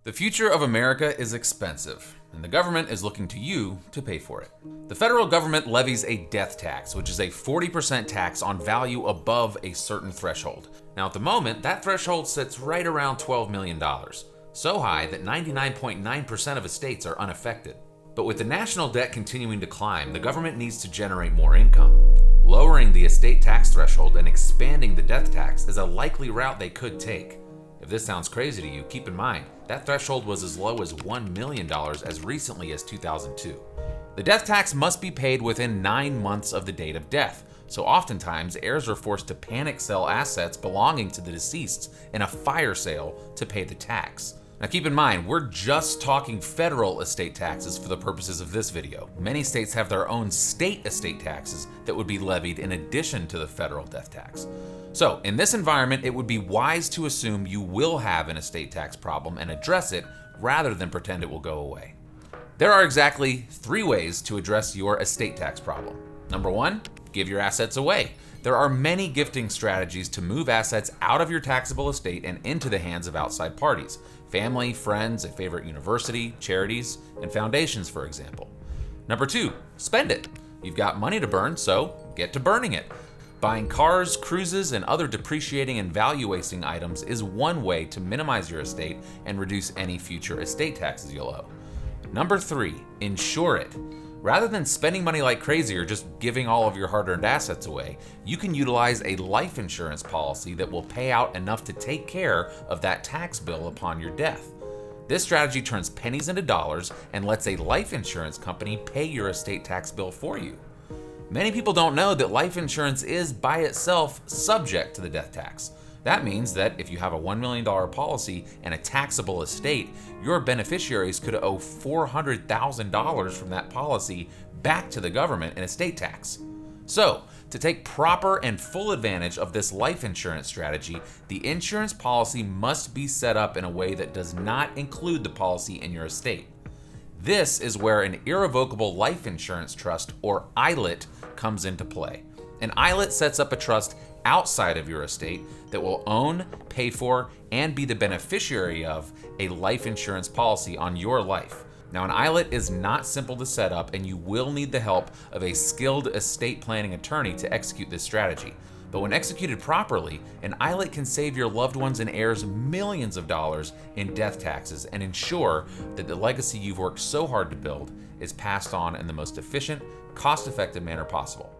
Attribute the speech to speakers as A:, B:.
A: The future of America is expensive, and the government is looking to you to pay for it. The federal government levies a death tax, which is a 40% tax on value above a certain threshold. Now, at the moment, that threshold sits right around $12 million, so high that 99.9% of estates are unaffected. But with the national debt continuing to climb, the government needs to generate more income. Lowering the estate tax threshold and expanding the death tax is a likely route they could take. If this sounds crazy to you, keep in mind, that threshold was as low as $1 million as recently as 2002. The death tax must be paid within 9 months of the date of death, so oftentimes heirs are forced to panic sell assets belonging to the deceased in a fire sale to pay the tax. Now keep in mind, we're just talking federal estate taxes for the purposes of this video. Many states have their own state estate taxes that would be levied in addition to the federal death tax. So in this environment, it would be wise to assume you will have an estate tax problem and address it rather than pretend it will go away. There are exactly 3 ways to address your estate tax problem. Number 1, give your assets away. There are many gifting strategies to move assets out of your taxable estate and into the hands of outside parties. Family, friends, a favorite university, charities, and foundations, for example. Number 2, spend it. You've got money to burn, so get to burning it. Buying cars, cruises, and other depreciating and value-wasting items is one way to minimize your estate and reduce any future estate taxes you'll owe. Number 3, insure it. Rather than spending money like crazy or just giving all of your hard-earned assets away, you can utilize a life insurance policy that will pay out enough to take care of that tax bill upon your death. This strategy turns pennies into dollars and lets a life insurance company pay your estate tax bill for you. Many people don't know that life insurance is by itself subject to the death tax. That means that if you have a $1 million policy and a taxable estate, your beneficiaries could owe $400,000 from that policy back to the government in estate tax. So, to take proper and full advantage of this life insurance strategy, the insurance policy must be set up in a way that does not include the policy in your estate. This is where an irrevocable life insurance trust, or ILIT, comes into play. An ILIT sets up a trust outside of your estate that will own, pay for, and be the beneficiary of a life insurance policy on your life. Now, an ILIT is not simple to set up, and you will need the help of a skilled estate planning attorney to execute this strategy. But when executed properly, an ILIT can save your loved ones and heirs millions of dollars in death taxes and ensure that the legacy you've worked so hard to build is passed on in the most efficient, cost-effective manner possible.